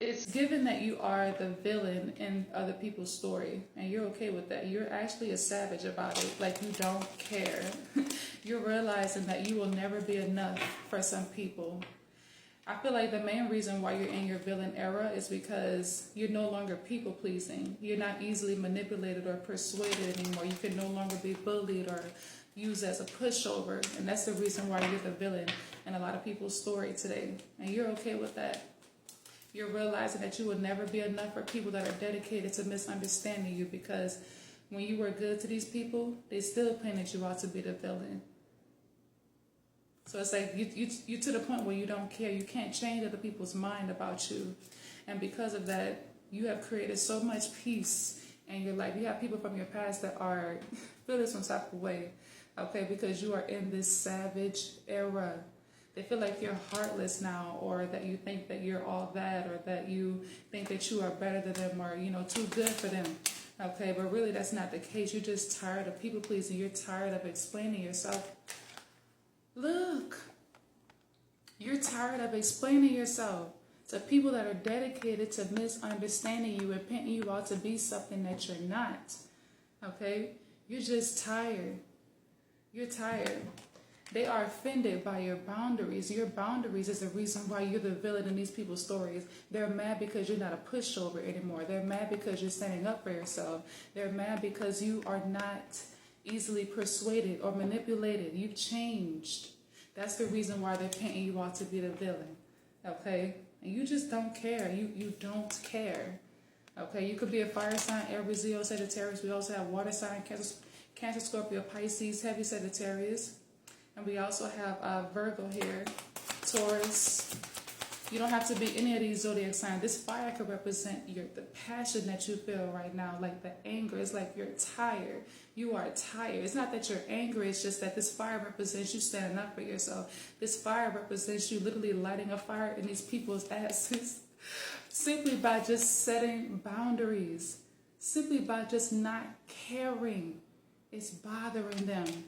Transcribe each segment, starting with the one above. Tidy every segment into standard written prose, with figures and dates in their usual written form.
It's given that you are the villain in other people's story, and you're okay with that. You're actually a savage about it. Like, you don't care. You're realizing that you will never be enough for some people. I feel like the main reason why you're in your villain era is because you're no longer people pleasing. You're not easily manipulated or persuaded anymore. You can no longer be bullied or used as a pushover. And that's the reason why you're the villain in a lot of people's story today. And you're okay with that. You're realizing that you will never be enough for people that are dedicated to misunderstanding you, because when you were good to these people, they still painted you out to be the villain. So it's like you to the point where you don't care. You can't change other people's mind about you. And because of that, you have created so much peace in your life. You have people from your past that are feeling some type of way, okay, because you are in this savage era. They feel like you're heartless now, or that you think that you're all that, or that you think that you are better than them, or, too good for them. Okay, but really that's not the case. You're just tired of people pleasing. You're tired of explaining yourself. Look, you're tired of explaining yourself to people that are dedicated to misunderstanding you and painting you out to be something that you're not. Okay? You're just tired. You're tired. They are offended by your boundaries. Your boundaries is the reason why you're the villain in these people's stories. They're mad because you're not a pushover anymore. They're mad because you're standing up for yourself. They're mad because you are not easily persuaded or manipulated. You've changed. That's the reason why they're painting you out to be the villain. Okay? And you just don't care. You don't care. Okay? You could be a fire sign, Aries, Leo, Sagittarius. We also have water sign, Cancer, Scorpio, Pisces, heavy Sagittarius. And we also have Virgo here, Taurus. You don't have to be any of these zodiac signs. This fire could represent the passion that you feel right now, like the anger. It's like you're tired. You are tired. It's not that you're angry. It's just that this fire represents you standing up for yourself. This fire represents you literally lighting a fire in these people's asses simply by just setting boundaries, simply by just not caring. It's bothering them.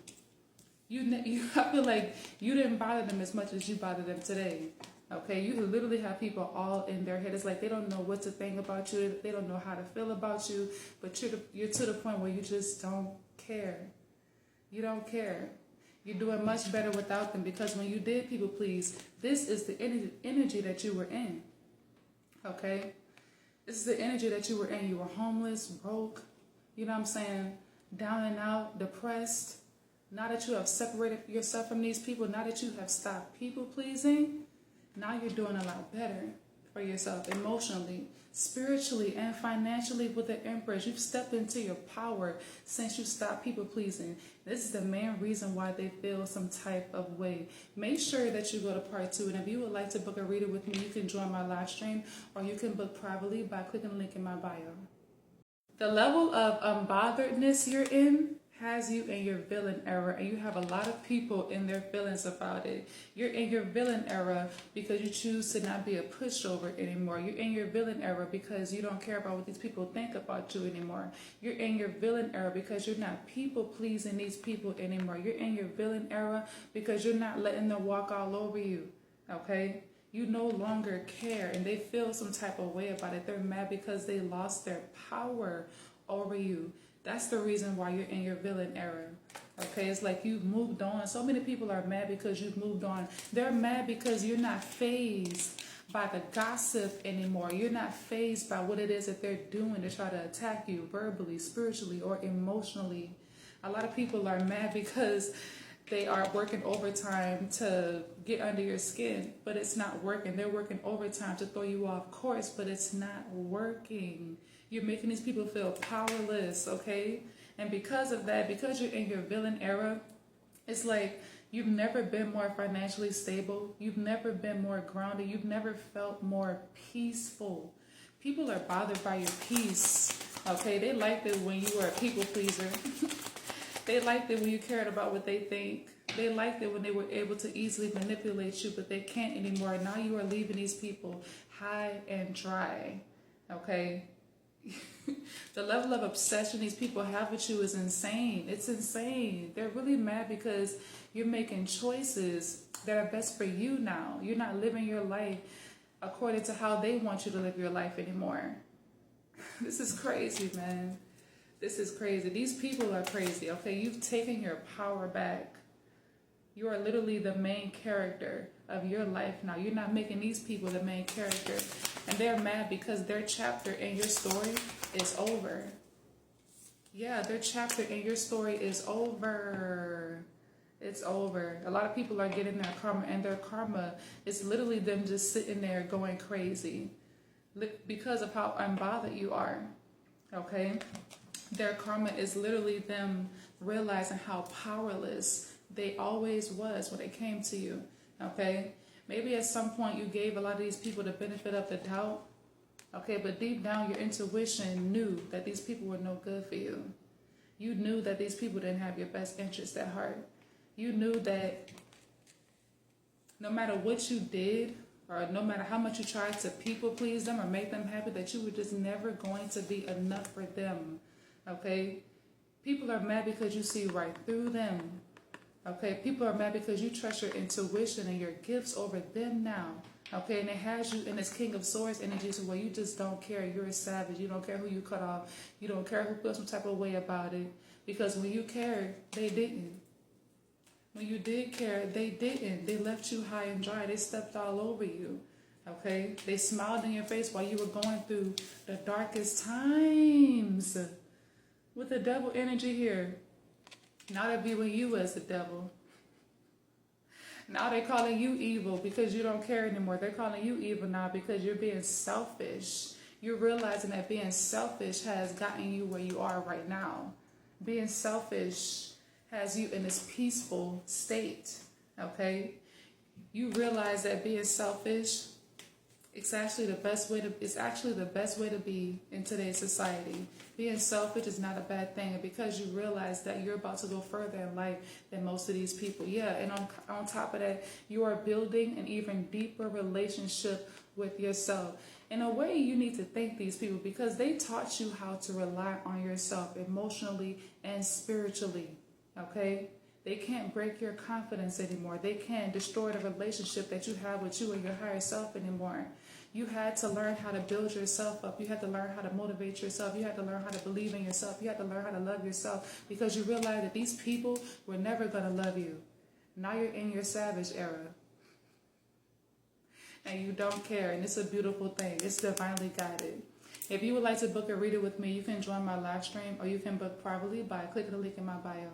I feel like you didn't bother them as much as you bother them today. Okay, you literally have people all in their head. It's like they don't know what to think about you. They don't know how to feel about you. But you're to the point where you just don't care. You don't care. You're doing much better without them, because when you did people please, this is the energy that you were in. Okay? This is the energy that you were in. You were homeless, broke, you know what I'm saying? Down and out, depressed. Now that you have separated yourself from these people, now that you have stopped people pleasing, now you're doing a lot better for yourself emotionally, spiritually, and financially with the Empress. You've stepped into your power since you stopped people pleasing. This is the main reason why they feel some type of way. Make sure that you go to part 2. And if you would like to book a reader with me, you can join my live stream, or you can book privately by clicking the link in my bio. The level of unbotheredness you're in has you in your villain era, and you have a lot of people in their feelings about it. You're in your villain era because you choose to not be a pushover anymore. You're in your villain era because you don't care about what these people think about you anymore. You're in your villain era because you're not people pleasing these people anymore. You're in your villain era because you're not letting them walk all over you. Okay? You no longer care, and they feel some type of way about it. They're mad because they lost their power over you. That's the reason why you're in your villain era. Okay, it's like you've moved on. So many people are mad because you've moved on. They're mad because you're not fazed by the gossip anymore. You're not fazed by what it is that they're doing to try to attack you verbally, spiritually, or emotionally. A lot of people are mad because they are working overtime to get under your skin, but it's not working. They're working overtime to throw you off course, but it's not working. You're making these people feel powerless, okay? And because of that, because you're in your villain era, it's like you've never been more financially stable. You've never been more grounded. You've never felt more peaceful. People are bothered by your peace, okay? They liked it when you were a people pleaser. They liked it when you cared about what they think. They liked it when they were able to easily manipulate you, but they can't anymore. Now you are leaving these people high and dry, okay? The level of obsession these people have with you is insane. It's insane. They're really mad because you're making choices that are best for you now. You're not living your life according to how they want you to live your life anymore. This is crazy, man. This is crazy. These people are crazy, okay? You've taken your power back. You are literally the main character of your life now. You're not making these people the main character. And they're mad because their chapter in your story is over. Yeah, their chapter in your story is over. It's over. A lot of people are getting their karma, and their karma is literally them just sitting there going crazy because of how unbothered you are. Okay? Their karma is literally them realizing how powerless they always was when it came to you. Okay? Maybe at some point you gave a lot of these people the benefit of the doubt. Okay, but deep down your intuition knew that these people were no good for you. You knew that these people didn't have your best interest at heart. You knew that no matter what you did, or no matter how much you tried to people please them or make them happy, that you were just never going to be enough for them. Okay? People are mad because you see right through them. Okay? People are mad because you trust your intuition and your gifts over them now. Okay? And it has you in this King of Swords energy, so where you just don't care. You're a savage. You don't care who you cut off. You don't care who feels some type of way about it. Because when you cared, they didn't. When you did care, they didn't. They left you high and dry. They stepped all over you. Okay? They smiled in your face while you were going through the darkest times. With the devil energy here. Now they're viewing you as the devil. Now they're calling you evil because you don't care anymore. They're calling you evil now because you're being selfish. You're realizing that being selfish has gotten you where you are right now. Being selfish has you in this peaceful state, okay? You realize that being selfish, it's actually the best way to be in today's society. Being selfish is not a bad thing, and because you realize that you're about to go further in life than most of these people. Yeah, and on top of that, you are building an even deeper relationship with yourself. In a way, you need to thank these people because they taught you how to rely on yourself emotionally and spiritually. Okay? They can't break your confidence anymore. They can't destroy the relationship that you have with you and your higher self anymore. You had to learn how to build yourself up. You had to learn how to motivate yourself. You had to learn how to believe in yourself. You had to learn how to love yourself because you realized that these people were never going to love you. Now you're in your savage era. And you don't care. And it's a beautiful thing. It's divinely guided. If you would like to book a reader with me, you can join my live stream or you can book privately by clicking the link in my bio.